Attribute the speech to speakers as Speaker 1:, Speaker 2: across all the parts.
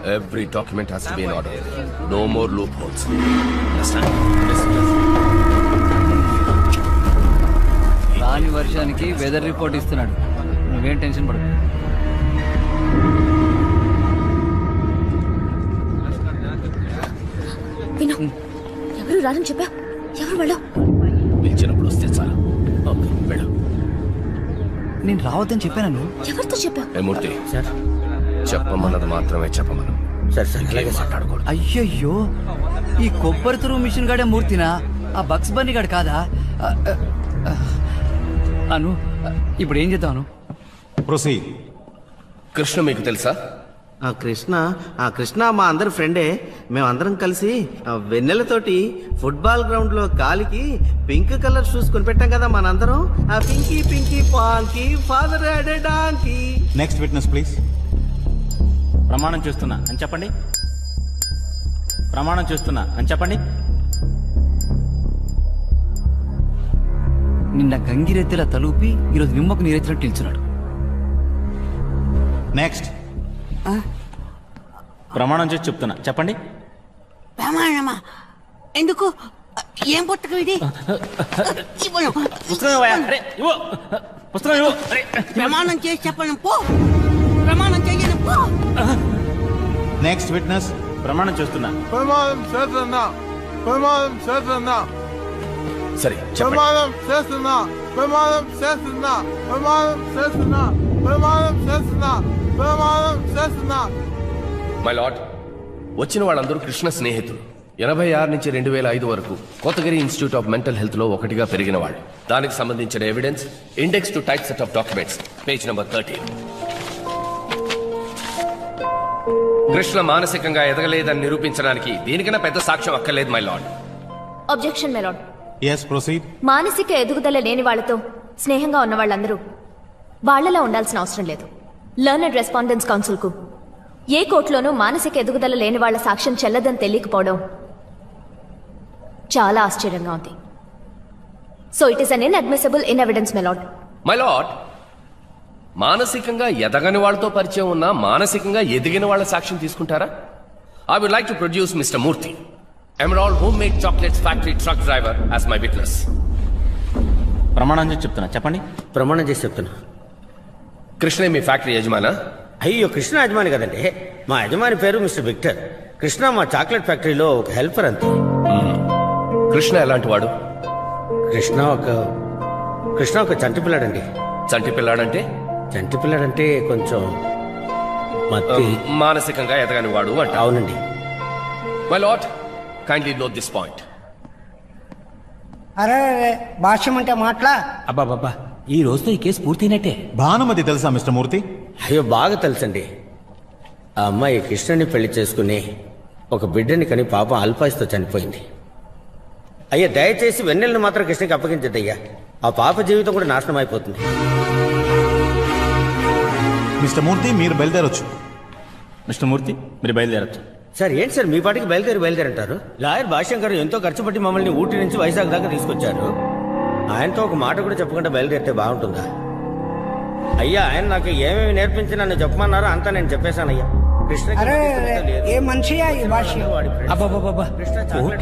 Speaker 1: Every document has to be in order. No more loopholes.
Speaker 2: రాని వర్షానికి weather report ఇస్తున్నాడు. నువ్వేం టెన్షన్ పడకు.
Speaker 3: విను, ఎవరు రారని చెప్పా? ఎవరు వాళ్ళు?
Speaker 1: పిలిచినప్పుడు వస్తే చాలు. వెళ్ళు.
Speaker 2: నేను రావద్దని చెప్పాను.
Speaker 3: ఎవరితో చెప్పా?
Speaker 1: ఏ మూర్తి సార్, చెప్పమన్నది మాత్రమే చెప్పమను.
Speaker 4: సరే
Speaker 1: మాట్లాడకూడదు.
Speaker 2: అయ్యయ్యో, ఈ కొబ్బరి తురుము మిషన్ గాడే మూర్తినా? ఆ బక్స్ బన్నీ గాడు కాదా? అను, ఇప్పుడు ఏం చేద్దాను?
Speaker 5: ప్రొసీడ్.
Speaker 1: కృష్ణ మీకు తెలుసా?
Speaker 4: కృష్ణ మా అందరి ఫ్రెండే. మేమందరం కలిసి వెన్నెలతోటి ఫుట్బాల్ గ్రౌండ్ లో కాలికి పింక్ కలర్ షూస్ కొనిపెట్టాం కదా మనందరం. ఆ Pinky pinky ponky father had a donkey.
Speaker 5: Next witness please.
Speaker 6: ప్రమాణం చేస్తున్నా అని చెప్పండి. ప్రమాణం చేస్తున్నా అని చెప్పండి.
Speaker 2: నిన్న గంగిరెత్తిలా తలూపి ఈరోజు నిమ్మకు నీరెత్తినట్టు నిల్చున్నాడు.
Speaker 5: నెక్స్ట్.
Speaker 6: ప్రమాణం చేసి చెప్తున్నా చెప్పండి.
Speaker 7: ప్రమాణమా? ఎందుకు? ఏం పుస్తకం ఇది?
Speaker 6: పుస్తకం
Speaker 7: ప్రమాణం చేసి చెప్పను పో. ప్రమాణం చేయను పో.
Speaker 5: Next witness.
Speaker 6: ప్రమాణం చేస్తున్నా.
Speaker 8: ప్రమాణం చేస్తున్నా. ప్రమాణం చేస్తున్నా.
Speaker 1: సరే
Speaker 8: ప్రమాణం చేస్తున్నా. ప్రమాణం చేస్తున్నా. ప్రమాణం చేస్తున్నా. ప్రమాణం చేస్తున్నా. ప్రమాణం చేస్తున్నా.
Speaker 1: మై లార్డ్, వచ్చిన వాళ్ళందరూ కృష్ణ స్నేహితులు. 86 నుంచి 2005 వరకు Kotagiri institute of mental health లో ఒకటిగా పెరిగిన వాళ్ళు. దానికి సంబంధించిన evidence index to type set of documents, page number 13. Krishna మానసికంగా ఎదగలేదని నిరూపించడానికి దీనికన్నా పెద్ద సాక్ష్యం అక్కర్లేదు my lord.
Speaker 3: Objection my lord.
Speaker 5: Yes proceed.
Speaker 3: మానసిక ఎదుగుదల లేని వాళ్లతో స్నేహంగా ఉన్న వాళ్ళందరూ వాళ్లలో ఉండాల్సిన అవసరం లేదు. లర్నడ్ రెస్పాండెన్స్ కౌన్సిల్ కు ఏ కోర్టులోనూ మానసిక ఎదుగుదల లేని వాళ్ల సాక్ష్యం చెల్లదని తెలియకపోవడం చాలా ఆశ్చర్యంగా ఉంది. So it is an inadmissible in evidence my lord.
Speaker 1: My lord, మానసికంగా ఎదగని వాళ్ళతో పరిచయం ఉన్న మానసికంగా ఎదిగిన వాళ్ళ సాక్ష్యం తీసుకుంటారా? I would like to produce mister Murthy, Emerald home made chocolates factory truck driver as my witness.
Speaker 6: ప్రమాణం చేసి చెప్తున్నా చెప్పండి.
Speaker 4: ప్రమాణం చేసి చెప్తున్నా.
Speaker 1: కృష్ణ మీ ఫ్యాక్టరీ యజమానా?
Speaker 4: అయ్యో, కృష్ణ యజమాని కదండి. మా యజమాని పేరు మిస్టర్ విక్టర్. కృష్ణ మా చాక్లెట్ ఫ్యాక్టరీలో ఒక హెల్పర్ అంతే.
Speaker 1: కృష్ణ ఎలాంటి వాడు?
Speaker 4: కృష్ణ ఒక చంటి పిల్లాడండి.
Speaker 1: చంటి పిల్లాడంటే?
Speaker 4: చంటి పిల్లాడంటే కొంచెం
Speaker 1: మానసికంగా ఎదగని వాడు అంట.
Speaker 4: అవునండి.
Speaker 1: My lord, kindly note this point.
Speaker 7: అరే భాష్యం అంటే మాట్లా.
Speaker 6: అబ్బాబ్బా, ఈ రోజుతో ఈ కేసు పూర్తయినట్టే.
Speaker 5: భానుమతి తెలుసా మిస్టర్ మూర్తి?
Speaker 4: అయ్యో, బాగా తెలుసండి. ఆ అమ్మాయి కృష్ణని పెళ్లి చేసుకుని ఒక బిడ్డని కని పాపం అల్పాయుస్తో చనిపోయింది. అయ్యా, దయచేసి వెన్నెలను మాత్రం కృష్ణకి అప్పగించద్దయ్యా. ఆ పాప జీవితం కూడా నాశనం అయిపోతుంది.
Speaker 5: మిస్టర్ మూర్తి, మీరు బయలుదేరొచ్చు.
Speaker 6: మిస్టర్ మూర్తి, మీరు బయలుదేరచ్చు.
Speaker 4: సార్ ఏంటి సార్ మీ పాటికి బయలుదేరంటారు? లాయర్ భాష్యం గారు ఎంతో ఖర్చు పట్టి మమ్మల్ని ఊటీ నుంచి వైజాగ్ దాకా తీసుకొచ్చారు. ఆయనతో ఒక మాట కూడా చెప్పకుండా బయలుదేరితే బాగుంటుందా? అయ్యా, ఆయన నాకు ఏమేమి నేర్పించి నన్ను చెప్పమన్నారో అంతా నేను చెప్పేశానయ్యా.
Speaker 7: ఏ మనిషియా ఈ భాష్యం?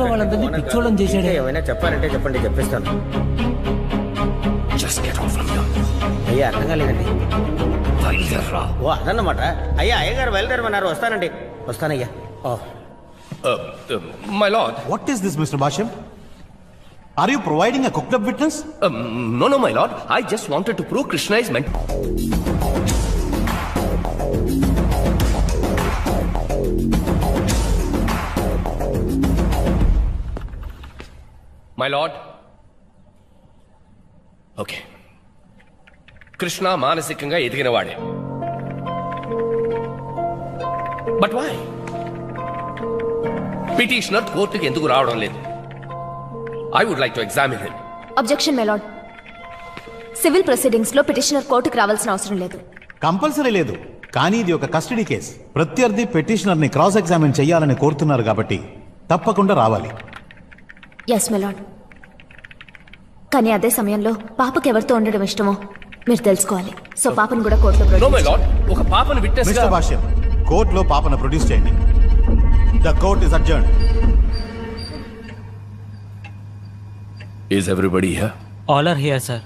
Speaker 6: వాళ్ళందరినీ పిచ్చోళ్ళని చేశాడే.
Speaker 4: ఏమైనా చెప్పారంటే చెప్పండి, చెప్పేస్తాను. అయ్యా, అర్థం కాలేదండి. ఓ అదన్నమాట. అయ్యా, అయ్యగారు బయలుదేరమన్నారు. వస్తానండి. వస్తానయ్యా.
Speaker 1: My lord.
Speaker 5: What is this mister Bhashyam? Are you providing a cooked up witness?
Speaker 1: No, my lord. I just wanted to prove Krishna is meant. My lord. Okay. Krishna మానసికంగా ఎదిగిన వాడే. But why? పిటిషనర్ కోర్టుకి ఎందుకు రావడం లేదు? I would like to examine him.
Speaker 3: Objection, my lord. Civil proceedings లో petitioner కోర్టుకు రావాల్సిన అవసరం లేదు.
Speaker 5: కంపల్సరీ లేదు, కానీ ఇది ఒక కస్టడీ కేసు. ప్రత్యర్థి పిటిషనర్ ని క్రాస్ ఎగ్జామిన్ చేయాలని కోరుతున్నారు కాబట్టి తప్పకుండా రావాలి.
Speaker 3: Yes my lord. కానీ అదే సమయంలో పాపకి ఎవరితో ఉండడం ఇష్టమో మీరు తెలుసుకోవాలి. సో పాపను కూడా కోర్టులో
Speaker 1: నో మై లార్డ్. ఒక పాపను విట్నెస్
Speaker 5: మిస్టర్ భాష్యం, కోర్టులో పాపను ప్రొడ్యూస్ చేయండి. The court is adjourned.
Speaker 1: Is everybody here?
Speaker 6: All are here sir.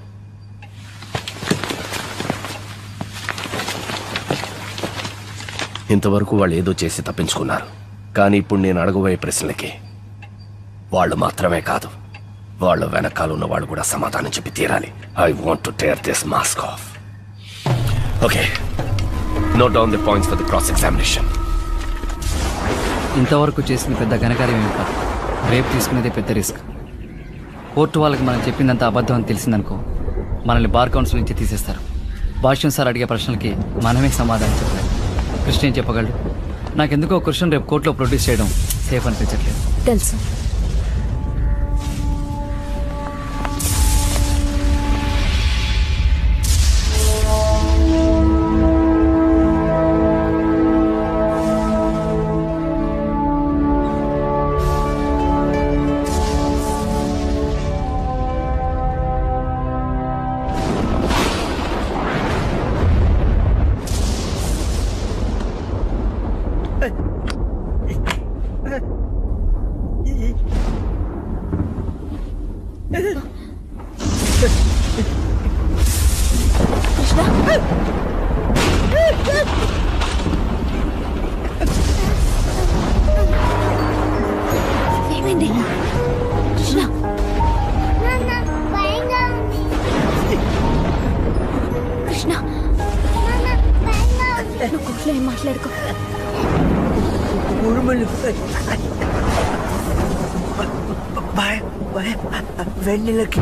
Speaker 1: ఇంతవరకు వాళ్ళు ఏదో చేసి తప్పించుకున్నారు, కానీ ఇప్పుడు నేను అడగబోయే ప్రశ్నలకి వాళ్ళు మాత్రమే కాదు, వాళ్ళ వెనకాల ఉన్న వాళ్ళు కూడా సమాధానం చెప్పి తీరాలి. I want to tear this mask of. Okay, note down the points for the cross examination.
Speaker 2: ఇంతవరకు చేసిన పెద్ద ఘనకార్యం ఏమి కాదు, రేపు తీసుకునేదే పెద్ద రిస్క్. కోర్టు వాళ్ళకి మనం చెప్పిందంత అబద్ధం అని తెలిసిందనుకో, మనల్ని బార్ కౌన్సిల్ నుంచి తీసేస్తారు. భాష్యం సార్ అడిగే ప్రశ్నలకి మనమే సమాధానం చెప్పాలి. కృష్ణ ఏం చెప్పగలడు? నాకెందుకో కృష్ణ రేపు కోర్టులో ప్రొడ్యూస్ చేయడం సేఫ్ అనిపించట్లేదు.
Speaker 3: తెలుసు. ఏమైంది కృష్ణ? కృష్ణ, నువ్వు కోర్టులో ఏం మాట్లాడుకో.
Speaker 7: వెన్నెలకి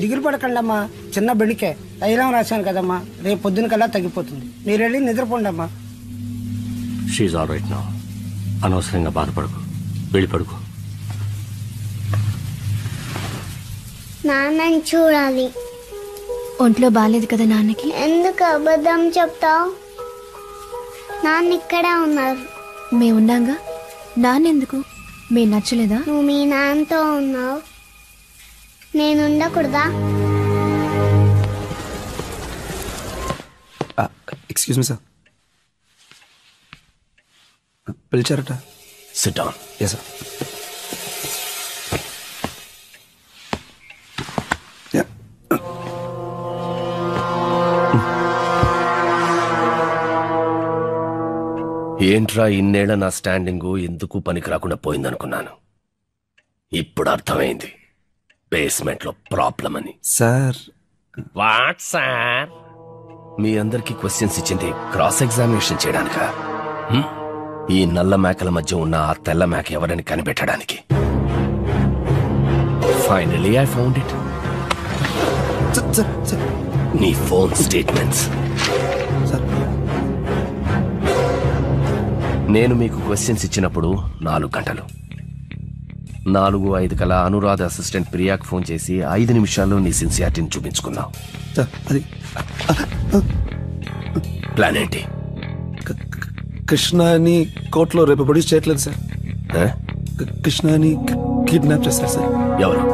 Speaker 7: దిగులు పడకండి అమ్మా, చిన్న బెణికే తైలం రాశాను కదమ్మా, రేపు పొద్దున కల్లా తగ్గిపోతుంది. మీరు వెళ్ళి నిద్రపోండి అమ్మా.
Speaker 4: She's all right now. అనవసరంగా బాధపడకు, వెళ్ళి పడుకో.
Speaker 9: నాన్నని చూడాలి.
Speaker 3: ఒంట్లో బాగాలేదు కదా నాన్నకి?
Speaker 9: ఎందుకు అబద్ధం చెప్తావు? నాన్న ఇక్కడే ఉన్నారు.
Speaker 3: మేమున్నాగా, నాన్నెందుకు? మీరు నచ్చలేదా?
Speaker 9: నువ్వు మీ నాన్నతో ఉన్నావు, నేను ఉండకూడదా?
Speaker 10: ఎక్స్క్యూజ్ మీ సార్, పిలిచారట.
Speaker 1: Sit down.
Speaker 10: Yes sir.
Speaker 1: ఏంట్రా ఇన్నేళ్ల నా స్టాండింగు ఎందుకు పనికి రాకుండా పోయిందనుకున్నాను. ఇప్పుడు అర్థమైంది, బేస్మెంట్ లో ప్రాబ్లం అని.
Speaker 10: Sir
Speaker 1: what sir? మీ అందరికి క్వశ్చన్స్ ఇచ్చింది క్రాస్ ఎగ్జామినేషన్ చేయడానికా? ఈ నల్ల మేకల మధ్య ఉన్న ఆ తెల్ల మేక ఎవరని కనిపెట్టడానికి. Finally I found it. నీ ఫోన్ స్టేట్మెంట్స్. నేను మీకు క్వశ్చన్స్ ఇచ్చినప్పుడు 4 గంటలు, 4:05 కల్లా అనురాధ అసిస్టెంట్ ప్రియాకి ఫోన్ చేసి 5 నిమిషాల్లో నీ సిన్సియారిటీని చూపించుకున్నావు.
Speaker 10: అది
Speaker 1: ప్లాన్ ఏంటి?
Speaker 10: కృష్ణని కోర్టులో రేపు ప్రొడ్యూస్ చేయట్లేదు సార్. కృష్ణని కిడ్నాప్ చేస్తారు సార్.
Speaker 1: ఎవరు?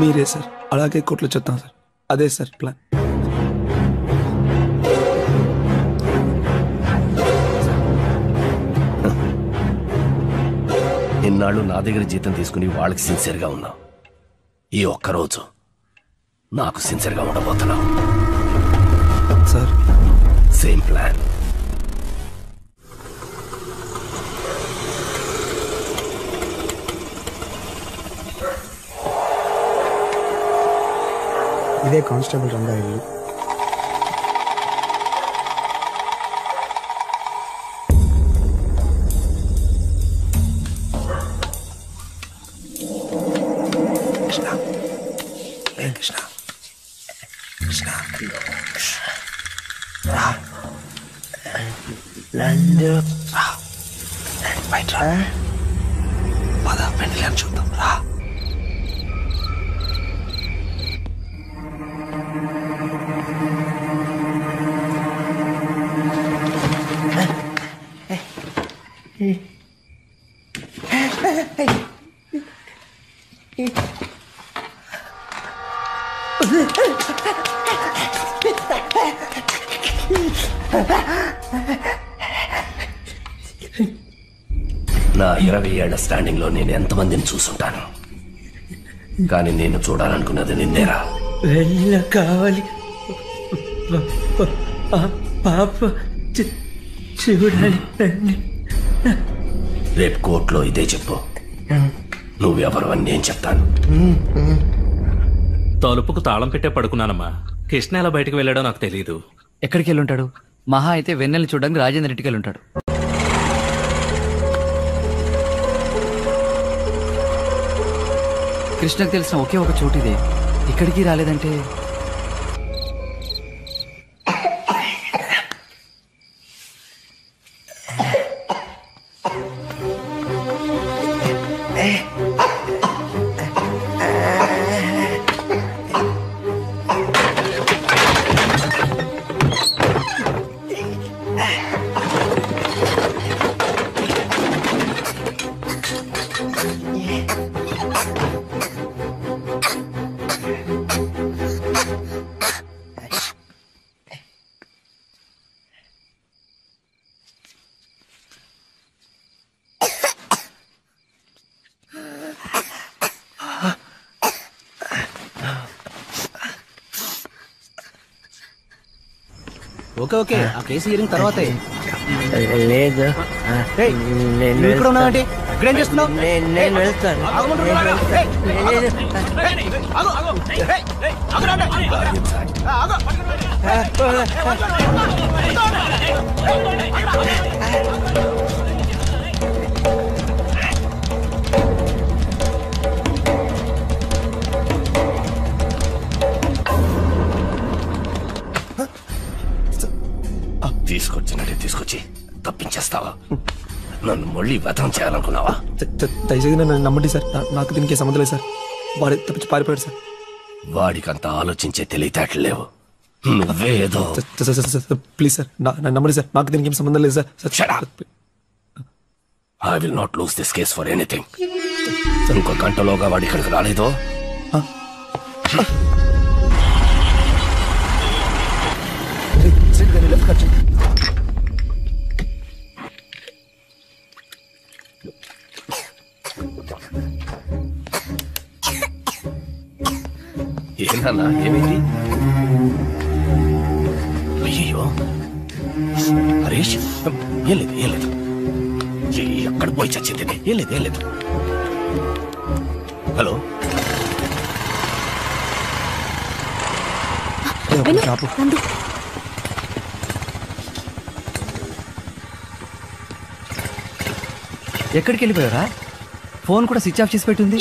Speaker 10: మీరే సార్. అలాగే కోర్టులో చెప్తాం సార్. అదే సార్ ప్లాన్.
Speaker 1: ఇన్నాళ్ళు నా దగ్గర జీతం తీసుకుని వాళ్ళకి సిన్సియర్గా ఉన్నావు. ఈ ఒక్కరోజు నాకు సిన్సియర్గా ఉండబోతున్నావు.
Speaker 10: Sir
Speaker 1: same plan.
Speaker 10: ఇదే కానిస్టేబుల్ రంగా ఇల్లు. కృష్ణ కృష్ణ రా బయట పద పెండ్లి చూద్దాం రా.
Speaker 1: నా 20 ఏళ్ల స్టాండింగ్ లో నేను ఎంతమందిని చూసుంటాను, కానీ నేను చూడాలనుకున్నది నిన్నేరా.
Speaker 4: వెళ్ళ కావాలి పాప చూడాలి.
Speaker 1: రేపు కోర్టులో ఇదే చెప్పు. నువ్వెవరు అని నేను చెప్తాను.
Speaker 11: తలుపుకు తాళం పెట్టే పడుకున్నానమ్మా. కృష్ణ ఎలా బయటకు వెళ్ళాడో నాకు తెలియదు.
Speaker 2: ఎక్కడికి వెళ్ళి ఉంటాడు? మహా అయితే వెన్నెల్ని చూడడానికి రాజేంద్ర ఇంటికి వెళ్ళి ఉంటాడు. కృష్ణకు తెలిసిన ఒకే ఒక చోటు ఇదే. ఇక్కడికి రాలేదంటే
Speaker 6: ఓకే ఓకే, ఆ కేసు హియరింగ్ తర్వాతే.
Speaker 4: లేదు
Speaker 6: నువ్వు ఇక్కడ ఉన్నావంటే ఇక్కడేం చేస్తున్నావు?
Speaker 4: నేను వెళ్తాను.
Speaker 1: తీసుకొచ్చినట్టే తీసుకొచ్చి తప్పించేస్తావా? నన్ను మళ్ళీ వ్యతం చేయాలనుకున్నావా?
Speaker 10: దయచేసి నన్ను నమ్మండి సార్, నాకు దీనికి సంబంధం లేదు సార్. వాడు తప్పించి పారిపోయాడు సార్.
Speaker 1: వాడికంతా ఆలోచించే తెలివితేటలు లేవు. నువ్వేదో
Speaker 10: ప్లీజ్ సార్, నన్ను నమ్మండి సార్, నాకు దీనికి ఏం సంబంధం లేదు sir.
Speaker 1: I will not lose this case for anything. ఇంకో గంటలోగా వాడి ఇక్కడికి రాలేదో ఏనా ఏమైంది? అయ్యో హరీష్, ఏం లేదు ఏం లేదు. ఎక్కడ పోయి చచ్చింది? ఏం లేదు ఏం లేదు. హలో,
Speaker 2: ఎక్కడికి వెళ్ళిపోయారా? ఫోన్ కూడా స్విచ్ ఆఫ్ చేసి పెట్టుంది.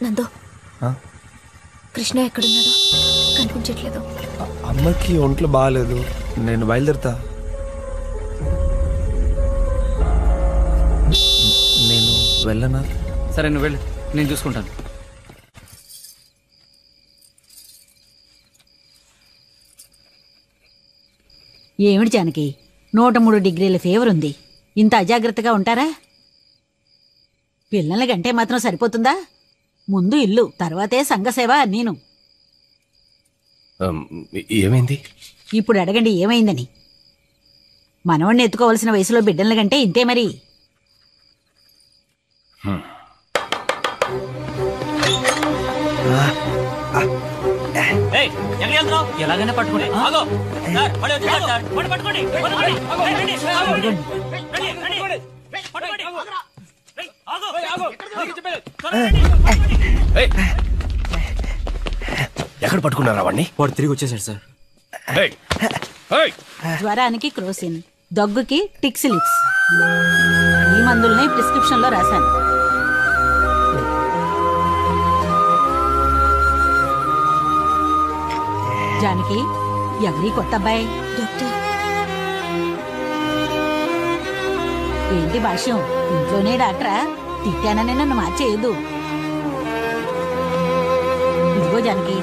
Speaker 3: నందు, కృష్ణ ఎక్కడున్నాడో కనిపించట్లేదు.
Speaker 10: అమ్మకి ఒంట్లో బాగాలేదు, నేను బయలుదేరుతా. నేను వెళ్ళనా?
Speaker 2: సరే నువ్వు వెళ్ళు, నేను చూసుకుంటాను.
Speaker 12: ఏమిటి జానకి, 103 డిగ్రీల ఫీవర్ ఉంది, ఇంత అజాగ్రత్తగా ఉంటారా? పిల్లల గంటే మాత్రం సరిపోతుందా? ముందు ఇల్లు, తర్వాతే సంఘసేవ. నేను
Speaker 1: ఏమైంది?
Speaker 12: ఇప్పుడు అడగండి ఏమైందని. మనవణ్ణి ఎత్తుకోవలసిన వయసులో బిడ్డల కంటే ఇంతే మరి.
Speaker 13: ఎలాగైనా పట్టుకోండి.
Speaker 1: ఎక్కడ పట్టుకున్నారా వాడిని?
Speaker 6: వాడు తిరిగి వచ్చేసాడు సార్.
Speaker 12: జ్వరానికి క్రోసిన్, దగ్గుకి టిక్సిలిక్స్. ఈ మందుల్ని ప్రిస్క్రిప్షన్ లో రాశాను. జానకి, ఎవరి కొత్త అబ్బాయి? డాక్టర్. ఏంటి భాష్యం, ఇంట్లోనే డాక్టరా? తిట్టానని నన్ను మార్చేయదు. ఇదిగో జానకి,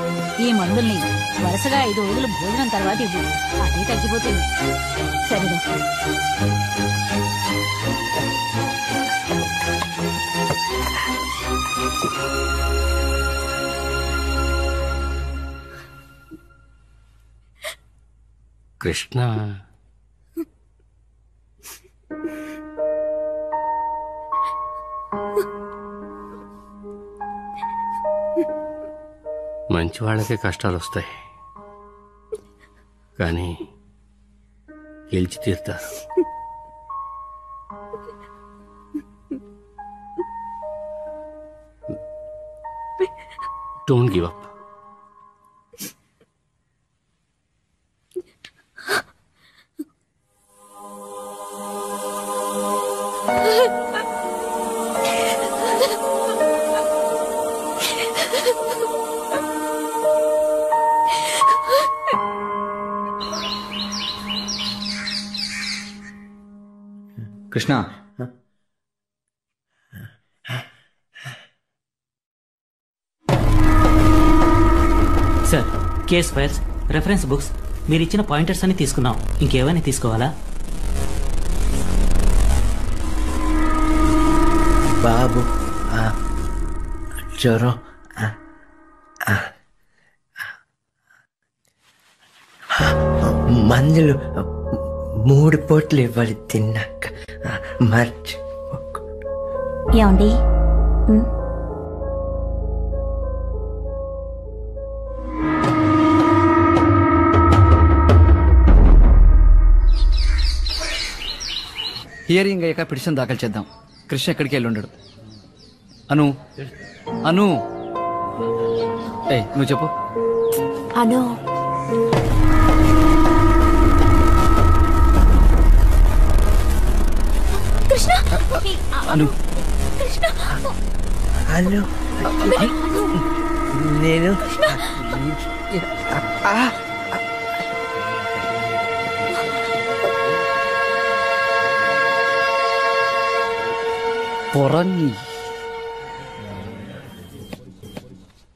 Speaker 12: ఈ మందుల్ని వరుసగా 5 రోజులు భోజనం తర్వాత ఇవ్వు, అదే తగ్గిపోతుంది. సరే డాక్టర్.
Speaker 1: కృష్ణ, మంచి వాళ్ళకే కష్టాలు వస్తాయి, కానీ గెలిచి తీరుతారు. Don't give up.
Speaker 6: Krishna,
Speaker 13: sir, case files, reference books, మీరు ఇచ్చిన పాయింటర్స్ అన్ని తీసుకున్నాం. ఇంకేమైనా తీసుకోవాలా?
Speaker 14: బాబు జ్వరం మందులు 3 పూటలు ఇవ్వాలి తిన్నాక. మర్చి
Speaker 3: ఏమండి,
Speaker 2: హియరింగ్ అయ్యాక పిటిషన్ దాఖలు చేద్దాం. కృష్ణ ఎక్కడికి వెళ్ళి ఉండడు. అను అను నువ్వు చెప్పు.
Speaker 3: అను కృష్ణ,
Speaker 2: అను
Speaker 3: కృష్ణ,
Speaker 14: అను నేను
Speaker 2: పొరని.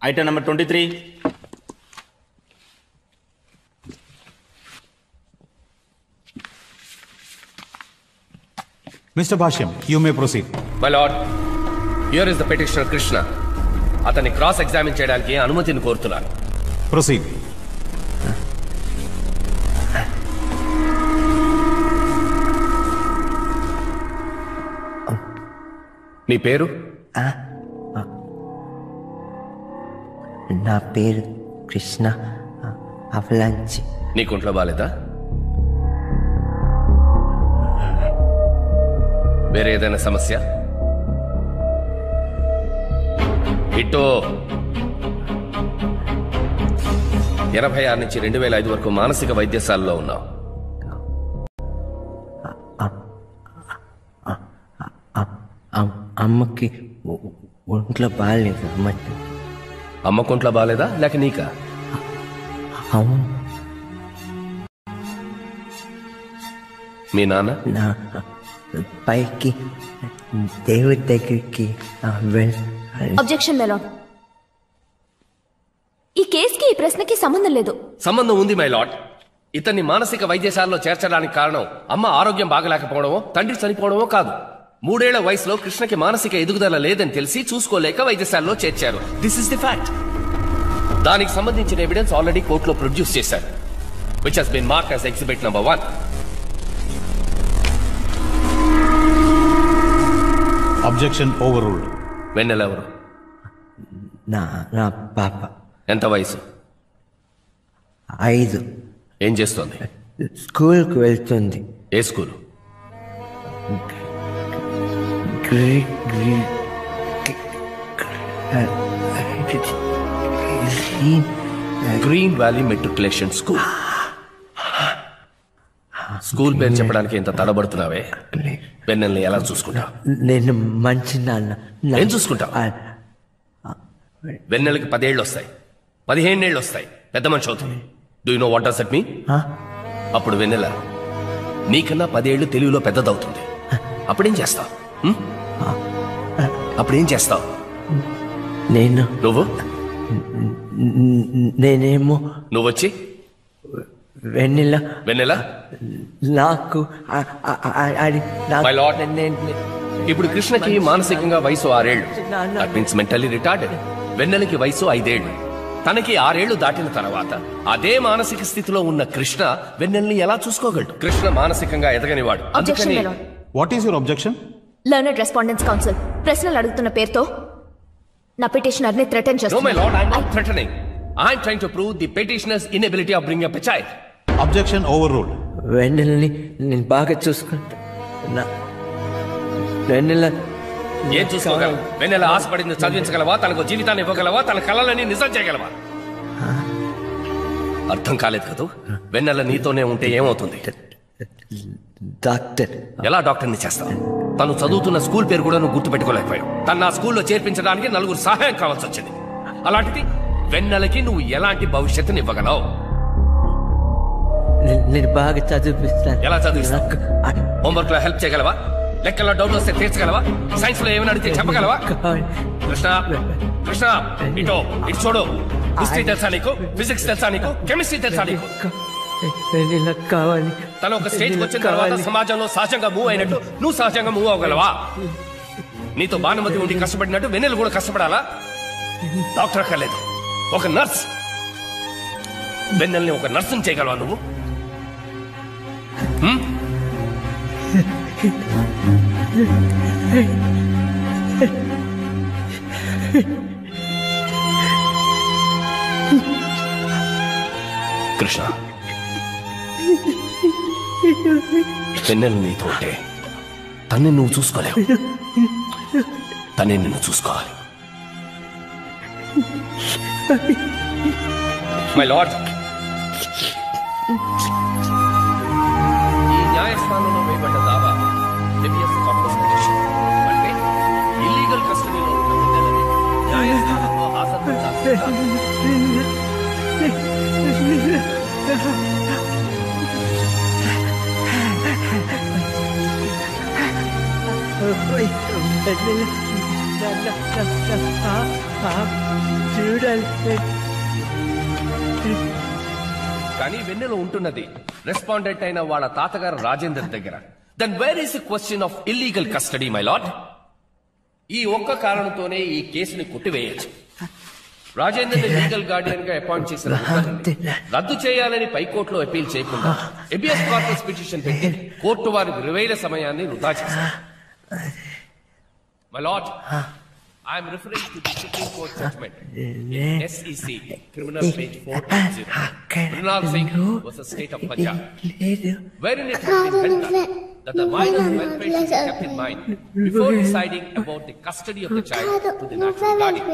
Speaker 4: Item number 23.
Speaker 5: Mister Bhashyam, you may proceed.
Speaker 1: My lord, here is the petitioner Krishna. అతన్ని క్రాస్ ఎగ్జామిన్ చేయడానికి అనుమతిని కోరుతున్నాను.
Speaker 5: ప్రొసీడ్.
Speaker 1: నీ పేరు?
Speaker 14: నా పేరు కృష్ణ అవలాంచి.
Speaker 1: నీకుంట్లో బాలేదా? వేరే ఏదైనా సమస్య? ఇటో 86 నుంచి 2005 వరకు మానసిక వైద్యశాలలో ఉన్నావు.
Speaker 14: అమ్మకి ఒంట్లో బాగాలేదు.
Speaker 1: అమ్మకు ఒంట్లో బాగాలేదా లేక నీకా?
Speaker 14: అవును.
Speaker 1: మీ నాన్న?
Speaker 14: నా పైకి దేవుడి దగ్గరికి
Speaker 3: అబ్జెక్షన్ మై లార్డ్. ఈ కేసుకి ఈ ప్రశ్నకి సంబంధం లేదు.
Speaker 1: సంబంధం ఉంది మై లార్డ్. ఇతన్ని మానసిక వైద్యశాలలో చేర్చడానికి కారణం అమ్మ ఆరోగ్యం బాగలేకపోవడమో తండ్రి చనిపోవడమో కాదు. 3 ఏళ్ల వయసులో కృష్ణకి మానసిక ఎదుగుదల లేదని తెలిసి చూసుకోలేక వైద్యశాలలో చేర్చారు. This is the fact. దానికి సంబంధించిన ఎవిడెన్స్ ఆల్రెడీ కోర్టులో ప్రొడ్యూస్ చేశారు, which has been marked as exhibit number 1.
Speaker 5: Objection overruled.
Speaker 1: Vennela ఎవరు?
Speaker 14: నా నా పాప.
Speaker 1: ఎంత వయసు?
Speaker 14: 5.
Speaker 1: ఏం చేస్తోంది?
Speaker 14: స్కూల్కి వెళ్తుంది.
Speaker 1: ఏ school? Green valley matriculation school. School పేరు చెప్పడానికి ఎంత తడబడుతున్నావే? వెన్నెల్ని ఎలా చూసుకుంటావు?
Speaker 14: నేను మంచి నాన్న.
Speaker 1: ఏం చూసుకుంటావు? వెన్నెలకి 10 ఏళ్ళు వస్తాయి, 15 ఏళ్ళు వస్తాయి, పెద్ద మనిషి అవుతుంది. Do you know what does that mean? అప్పుడు వెన్నెల నీకన్నా 10 ఏళ్ళు తెలుగులో పెద్దదవుతుంది. అప్పుడేం చేస్తావు? అప్పుడేం చేస్తావు?
Speaker 14: నేనేమో
Speaker 1: నువ్వు వచ్చి
Speaker 14: వెన్నెల నాకు
Speaker 1: మై లార్డ్, ఇప్పుడు కృష్ణకి మానసికంగా వయసు 6 ఏళ్ళు. That means mentally retarded. వెన్నెలకి వయసు 5 ఏళ్ళు. తనకి 6 ఏళ్ళు దాటిన తర్వాత అదే మానసిక స్థితిలో ఉన్న కృష్ణ వెన్నెల్ని ఎలా చూసుకోగలడు? కృష్ణ మానసికంగా ఎదగనివాడు. అందుకని
Speaker 5: what is your objection?
Speaker 3: Learned respondents council ప్రశ్నలు అడుగుతున్న పేరుతో నా పిటిషనర్ ని థ్రెటన్
Speaker 1: No, my
Speaker 3: చేస్తున్నారు.
Speaker 1: lord, I'm not threatening. I'm trying to prove the petitioner's inability of bringing up a child.
Speaker 5: Objection overruled.
Speaker 14: వెన్నెలని నేను బాగా చూసుకుంటా. వెన్నెల
Speaker 1: ఏం చూసుకోగలవు? వెన్నెల ఆశపడింది చదివించగలవా? తనకు జీవితాన్ని ఇవ్వగలవా? తన కళలని నిజం చేయగలవా? అర్థం కాలేదు కదూ. వెన్నెల నీతోనే ఉంటే ఏమవుతుంది?
Speaker 14: డాక్టర్.
Speaker 1: ఎలా డాక్టర్ని చేస్తావు? తను చదువుతున్న స్కూల్ పేరు కూడా నువ్వు గుర్తుపెట్టుకోలేకపోయావు. తను నా స్కూల్లో చేర్పించడానికి 4 సహాయం కావాల్సి వచ్చింది. అలాంటిది వెన్నెలకి నువ్వు ఎలాంటి భవిష్యత్తుని ఇవ్వగలవు?
Speaker 14: నేను బాగా చదివిస్తాను.
Speaker 1: ఎలా చదివిస్తావు? హోంవర్క్ లో హెల్ప్ చేయగలవా? లెక్కల్లో డౌట్ వస్తే తీర్చగలవా? సైన్స్ లో ఏమైనా అడిగితే చెప్పగలవా? కృష్ణ, కృష్ణ ఇటో ఇటు చూడు. హిస్టరీ తెలుసా నీకు? ఫిజిక్స్ తెలుసా నీకు? కెమిస్ట్రీ తెలుసా నీకు?
Speaker 14: కావాలి.
Speaker 1: తను ఒక స్టేజ్కి వచ్చిన తర్వాత సమాజంలో సహజంగా మూవ్ అయినట్టు నువ్వు సహజంగా మూవ్ అవ్వగలవా? నీతో భానుమతి ఉండి కష్టపడినట్టు వెన్నెలు కూడా కష్టపడాలా? డాక్టర్ అక్కర్లేదు, ఒక నర్స్. వెన్నెల్ని ఒక నర్సుని చేయగలవా నువ్వు? కృష్ణ, వెన్నెలు నీతో ఉంటే తన్ని నువ్వు చూసుకోలేవు, తనే నిన్ను చూసుకోవాలి. మై లార్డ్, ఈ న్యాయస్థానంలో వేయబడ్డ దావా హెబియస్ కార్పస్ పిటిషన్. అంటే ఇల్లీగల్ కస్టడీలో ఉన్న వెన్నెలని న్యాయస్థానంలో హాజరుపరచాల్సిందిగా కానీ వెన్నెలో ఉంటున్నది రెస్పాండెంట్ అయిన వాళ్ళ తాతగారు రాజేందర్ దగ్గర. Then where is the question of illegal custody my lord? ఈ ఒక్క కారణంతోనే ఈ కేసుని కొట్టివేయచ్చు. రాజేందర్ లీగల్ గార్డియన్ గా అపాయింట్ చేసిన రద్దు చేయాలని పైకోర్టులో అపీల్ చేయకుండా హెబియస్ కార్పస్ పిటిషన్ పెట్టి కోర్టు వారి విలువైన సమయాన్ని వృధా చేశారు. My lord, I am referring to the Supreme Court judgment in SEC Criminal page 420. Mrinal Singh was a state of Punjab, wherein it has been held that the minor's welfare should be kept in mind before deciding about the custody of the child to the natural guardian.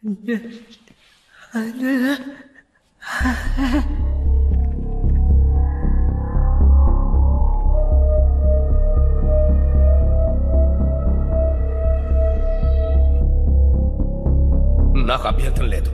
Speaker 1: నాకు అభ్యంతరం లేదు.